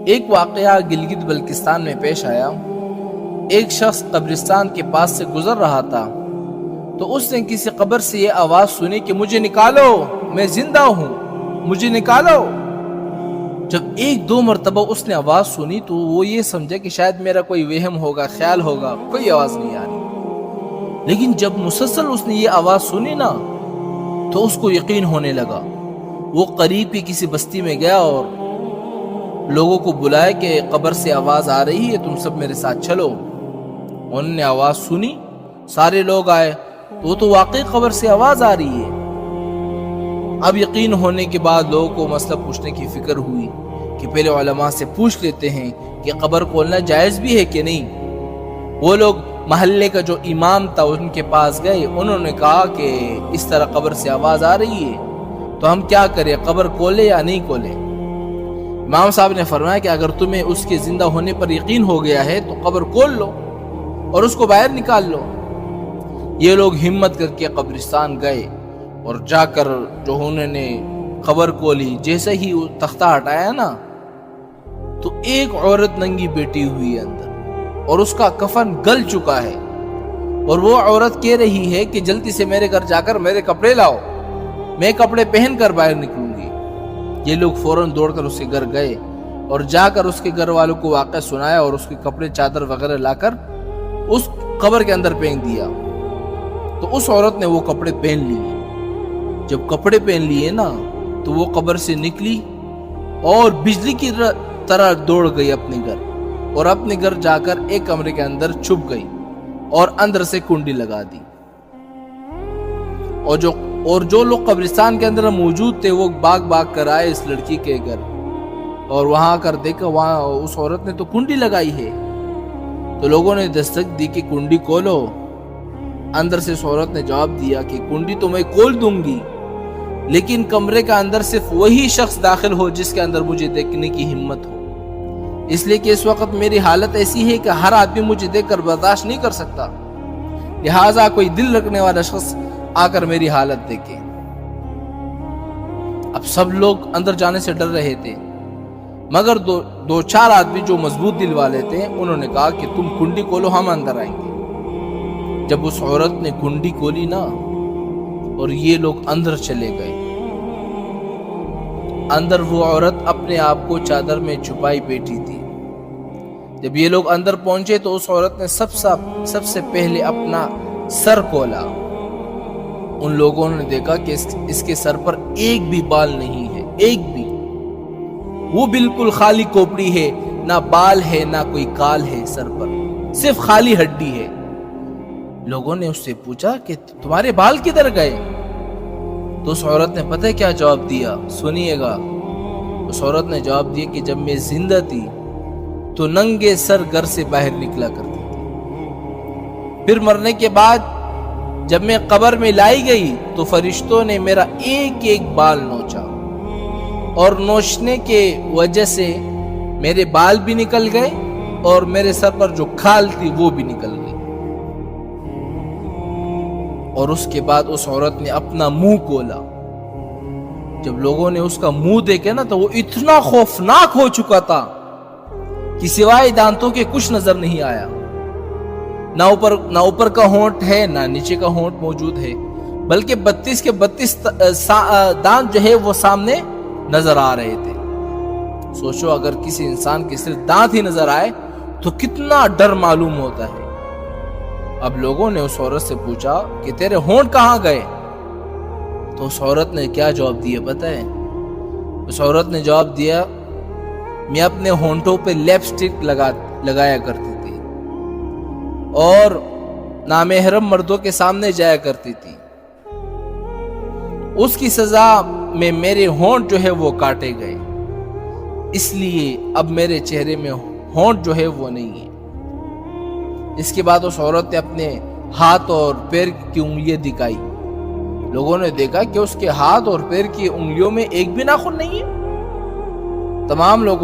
ایک واقعہ گلگت بلتستان میں پیش آیا۔ ایک شخص قبرستان کے پاس سے گزر رہا تھا تو اس نے کسی قبر سے یہ آواز سنی کہ مجھے نکالو، میں زندہ ہوں، مجھے نکالو۔ جب ایک دو مرتبہ اس نے آواز سنی تو وہ یہ سمجھا کہ شاید میرا کوئی وہم ہوگا، خیال ہوگا، کوئی آواز نہیں آ رہی۔ لیکن جب مسلسل اس نے یہ آواز سنی نا تو اس کو یقین ہونے لگا۔ وہ قریب کی کسی بستی میں گیا اور لوگوں کو بلایا کہ قبر سے آواز آ رہی ہے، تم سب میرے ساتھ چلو۔ انہوں نے آواز سنی، سارے لوگ آئے تو وہ تو واقعی قبر سے آواز آ رہی ہے۔ اب یقین ہونے کے بعد لوگوں کو مسئلہ پوچھنے کی فکر ہوئی کہ پہلے علماء سے پوچھ لیتے ہیں کہ قبر کھولنا جائز بھی ہے کہ نہیں۔ وہ لوگ محلے کا جو امام تھا ان کے پاس گئے، انہوں نے کہا کہ اس طرح قبر سے آواز آ رہی ہے تو ہم کیا کریں، قبر کھولے یا نہیں کھولے؟ امام صاحب نے فرمایا کہ اگر تمہیں اس کے زندہ ہونے پر یقین ہو گیا ہے تو قبر کھول لو اور اس کو باہر نکال لو۔ یہ لوگ ہمت کر کے قبرستان گئے اور جا کر جو انہوں نے قبر کھولی، جیسے ہی وہ تختہ ہٹایا نا تو ایک عورت ننگی بیٹھی ہوئی ہے اندر اور اس کا کفن گل چکا ہے، اور وہ عورت کہہ رہی ہے کہ جلدی سے میرے گھر جا کر میرے کپڑے لاؤ، میں کپڑے پہن کر باہر نکلوں گی۔ یہ لوگ فوراً دوڑ کر اس کے گھر گئے اور جا کر اس کے گھر والوں کو واقعہ سنایا اور اس کے کپڑے چادر وغیرہ لا کر اس قبر کے اندر پھینک دیا۔ تو اس عورت نے وہ کپڑے پہن لیے۔ جب کپڑے پہن لیے نا تو وہ قبر سے نکلی اور بجلی کی طرح دوڑ گئی اپنے گھر، اور اپنے گھر جا کر ایک کمرے کے اندر چھپ گئی اور اندر سے کنڈی لگا دی۔ اور جو لوگ قبرستان کے اندر موجود تھے وہ بھاگ کر آئے اس لڑکی کے گھر، اور وہاں کر دیکھا وہاں اس عورت نے تو کنڈی لگائی ہے۔ تو لوگوں نے دستک دی کہ کنڈی کھولو۔ اندر سے اس عورت نے جواب دیا کہ کنڈی تو میں کھول دوں گی، لیکن کمرے کا اندر صرف وہی شخص داخل ہو جس کے اندر مجھے دیکھنے کی ہمت ہو، اس لیے کہ اس وقت میری حالت ایسی ہے کہ ہر آدمی مجھے دیکھ کر برداشت نہیں کر سکتا، لہٰذا کوئی دل رکھنے والا شخص آ کر میری حالت دیکھے۔ اب سب لوگ اندر جانے سے ڈر رہے تھے، مگر دو چار آدمی جو مضبوط دل والے تھے انہوں نے کہا کہ تم کنڈی کھولو، ہم اندر آئیں گے۔ جب اس عورت نے کنڈی کھولی نا اور یہ لوگ اندر چلے گئے، اندر وہ عورت اپنے آپ کو چادر میں چھپائی بیٹھی تھی۔ جب یہ لوگ اندر پہنچے تو اس عورت نے سب سے پہلے اپنا سر کھولا۔ ان لوگوں نے دیکھا کہ اس کے سر پر ایک بھی بال نہیں ہے، ایک بھی، وہ بالکل خالی کھوپڑی ہے، نہ بال ہے نہ کوئی کال ہے سر پر، صرف خالی ہڈی ہے۔ لوگوں نے اس سے پوچھا کہ تمہارے بال کدھر گئے؟ تو اس عورت نے پتہ کیا جواب دیا؟ سنیے گا۔ اس عورت نے جواب دیا کہ جب میں زندہ تھی تو ننگے سر گھر سے باہر نکلا کرتی تھی، پھر مرنے کے بعد جب میں قبر میں لائی گئی تو فرشتوں نے میرا ایک ایک بال نوچا، اور نوچنے کے وجہ سے میرے بال بھی نکل گئے اور میرے سر پر جو کھال تھی وہ بھی نکل گئی۔ اور اس کے بعد اس عورت نے اپنا منہ کھولا۔ جب لوگوں نے اس کا منہ دیکھا نا تو وہ اتنا خوفناک ہو چکا تھا کہ سوائے دانتوں کے کچھ نظر نہیں آیا، نہ اوپر کا ہونٹ ہے نہ نیچے کا ہونٹ موجود ہے، بلکہ 32 کے 32 دانت جو ہے وہ سامنے نظر آ رہے تھے۔ سوچو اگر کسی انسان کے صرف دانت ہی نظر آئے تو کتنا ڈر معلوم ہوتا ہے۔ اب لوگوں نے اس عورت سے پوچھا کہ تیرے ہونٹ کہاں گئے؟ تو اس عورت نے کیا جواب دیا پتہ ہے؟ اس عورت نے جواب دیا، میں اپنے ہونٹوں پہ لپسٹک لگایا کرتی تھی اور نامحرم مردوں کے سامنے جایا کرتی تھی، اس کی سزا میں میرے ہونٹ جو ہے وہ کاٹے گئے، اس لیے اب میرے چہرے میں ہونٹ جو ہے وہ نہیں ہے۔ اس کے بعد اس عورت نے اپنے ہاتھ اور پیر کی انگلیاں دکھائی۔ لوگوں نے دیکھا کہ اس کے ہاتھ اور پیر کی انگلیوں میں ایک بھی ناخن نہیں ہے۔ تمام لوگوں